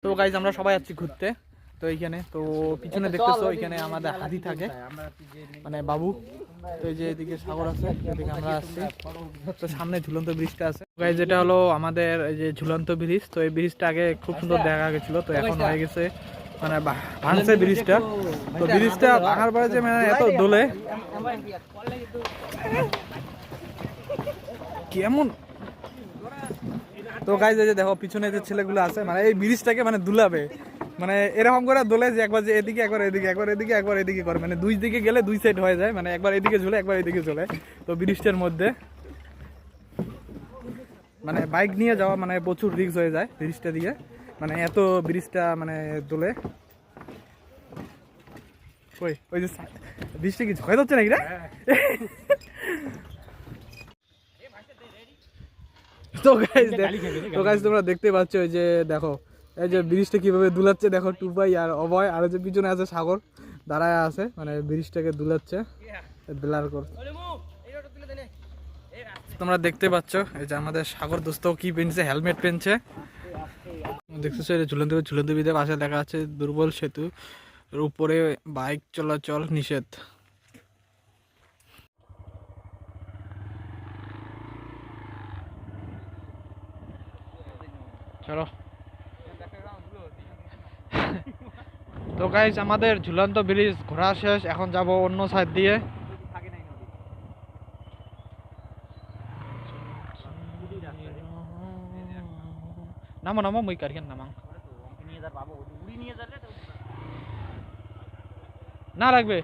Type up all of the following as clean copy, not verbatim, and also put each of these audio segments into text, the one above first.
তো গাইজ আমরা সবাই যাচ্ছি ঘুরতে। তো এইখানে তো পিছনে দেখতেছো এখানে আমাদের হাতি থাকে মানে বাবু। তো এই যে এদিকে সাগর আছে, এদিকে আমরা আসছি। তো সামনে ঝুলন্ত ব্রিজটা আছে গাইজ, এটা হলো আমাদের এই যে ঝুলন্ত ব্রিজ। তো এই ব্রিজটা আগে খুব সুন্দর দেখা গেছিল, তো এখন হয়ে গেছে মানে ভাঙছে ব্রিজটা। তো ব্রিজটা ভাঙার পরে যে মানে এত দোলে কেমন। তো গাইজ এই যে দেখো পিছনে যে ছেলেগুলো আছে মানে এই ব্রিজটাকে মানে দুলাবে, মানে এরকম করে দোলে যে একবার যে এদিকে একবার এদিকে একবার এদিকে একবার এদিকে করে, মানে দুই দিকে গেলে দুই সাইড হয়ে যায়, মানে একবার এদিকে ঝুলে একবার এদিকে ঝুলে। তো ব্রিজটার মধ্যে মানে বাইক নিয়ে যাওয়া মানে প্রচুর রিস্ক হয়ে যায় ব্রিজটা দিয়ে, মানে এত ব্রিজটা মানে দোলে। ওই ওই যে ব্রিজটা কি ঝয় যাচ্ছে নাকি রে? তো গাইজ তোমরা দেখতে পাচ্ছ এই যে দেখো এই যে ব্রিজটা কিভাবে দুলাচ্ছে, দেখো টুপাই আর অভয় আর যে পিছনে আছে সাগর দাঁড়ায় আছে, মানে ব্রিজটাকে দুলাচ্ছে বেলার করে। তোমরা দেখতে পাচ্ছ এই যে আমাদের সাগর দোস্ত কি পেনছে, হেলমেট পেনছে। দেখতেছো এই ঝুলন্ত ঝুলন্ত ব্রিজের পাশে লেখা আছে দুর্বল সেতু এর উপরে বাইক চলাচল নিষেধ। চলো। তো গাইজ আমাদের ঝুলন্ত ব্রিজ ঘোরা শেষ, এখন যাব অন্য সাইড দিয়ে। নামো নামো মই কারিখান নামাং না লাগবে।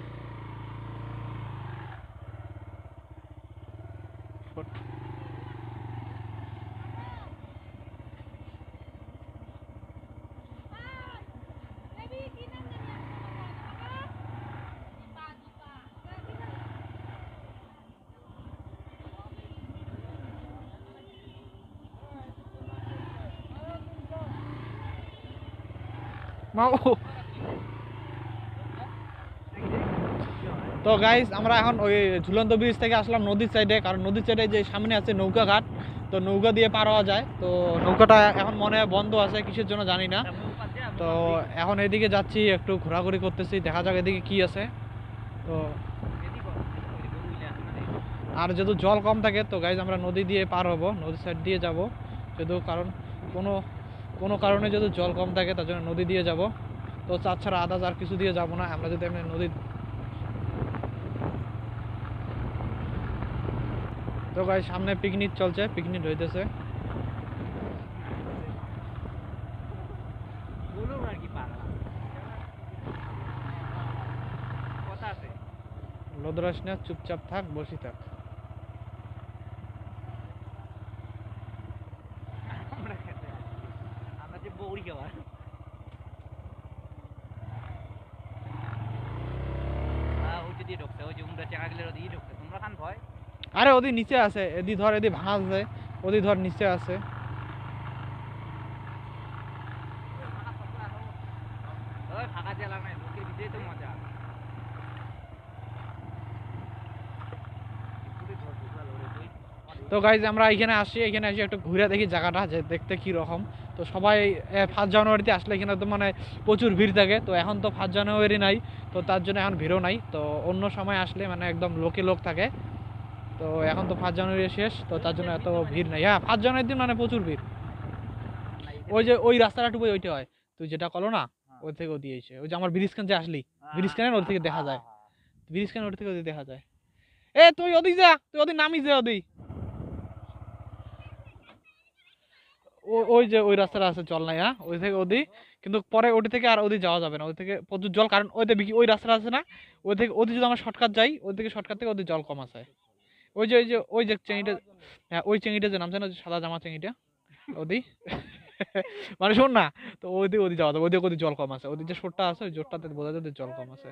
তো গাইজ আমরা এখন ওই ঝুলন্ত ব্রিজ থেকে আসলাম নদীর সাইডে, কারণ নদীর সাইডে যে সামনে আছে নৌকা ঘাট, তো নৌকা দিয়ে পার হওয়া যায়। তো নৌকাটা এখন মনে হয় বন্ধ আছে কিসের জন্য জানি না। তো এখন এদিকে যাচ্ছি, একটু ঘোরাঘুরি করতেছি, দেখা যাক এদিকে কি আছে। তো আর যেহেতু জল কম থাকে তো গাইজ আমরা নদী দিয়ে পার হবো, নদীর সাইড দিয়ে যাব যেহেতু, কারণ কোনো কারণে যদি জল কম থাকে তার জন্য নদী দিয়ে যাব। তো তাছাড়া আদার্স আর কিছু দিয়ে যাব না আমরা, যদি এমনি নদী। তো গাইজ সামনে পিকনিক চলছে, পিকনিক হইতেছে। লদরাস না, চুপচাপ থাক, বসি থাক। আরে ওদি নিচে আছে, এদি ধর এদি ভাঙা আছে, ওদি ধর নিচে আছে। তো গাইজ আমরা এখানে আসি, এখানে এসে একটু ঘুরে দেখি জায়গাটা যে দেখতে কি রকম। তো সবাই 1 জানুয়ারিতে আসলে এখানে তো মানে প্রচুর ভিড় থাকে, তো এখন তো 1 জানুয়ারি নাই, তো তার জন্য এখন ভিড়ও নাই। তো অন্য সময় আসলে মানে একদম লোকে লোক থাকে। তো এখন তো 1 জানুয়ারি শেষ, তো তার জন্য এত ভিড় নাই। হ্যাঁ 1 জানুয়ারির দিন মানে প্রচুর ভিড়। ওই যে ওই রাস্তাটা টুকু ওইটা হয়, তুই যেটা করো না ওই থেকে ও দিয়েছে, ওই যে আমার ব্রিজ খান যে আসলি ব্রিজ খানের ওর থেকে দেখা যায়, ব্রিজ খানের ওর থেকে ওদিকে দেখা যায়। এ তুই ওদিক যা, তুই ওদিক নামি যা, ওদিক ওই যে ওই রাস্তাটা আছে চল নাই, হ্যাঁ ওই থেকে ওদিক। কিন্তু পরে ওটি থেকে আর ওদিক যাওয়া যাবে না, ওই থেকে প্রচুর জল, কারণ ওই দিকে ওই রাস্তাটা আছে না, ওই থেকে ওদিক যদি আমরা শর্টকাট যাই, ওই থেকে শর্টকাট থেকে ওদিক জল কম আছে। ওই যে চেঙ্গিটা, হ্যাঁ ওই চেঙ্গিটা যে নামছে না, সাদা জামা চেঙ্গিটা ওদি। মানে শোন না, তো ওদিক যাওয়া যাবে, ওদিক জল কম আছে, ওদিক যে শোরটা আছে ওই জোরটাতে বোঝা যায় জল কম আছে।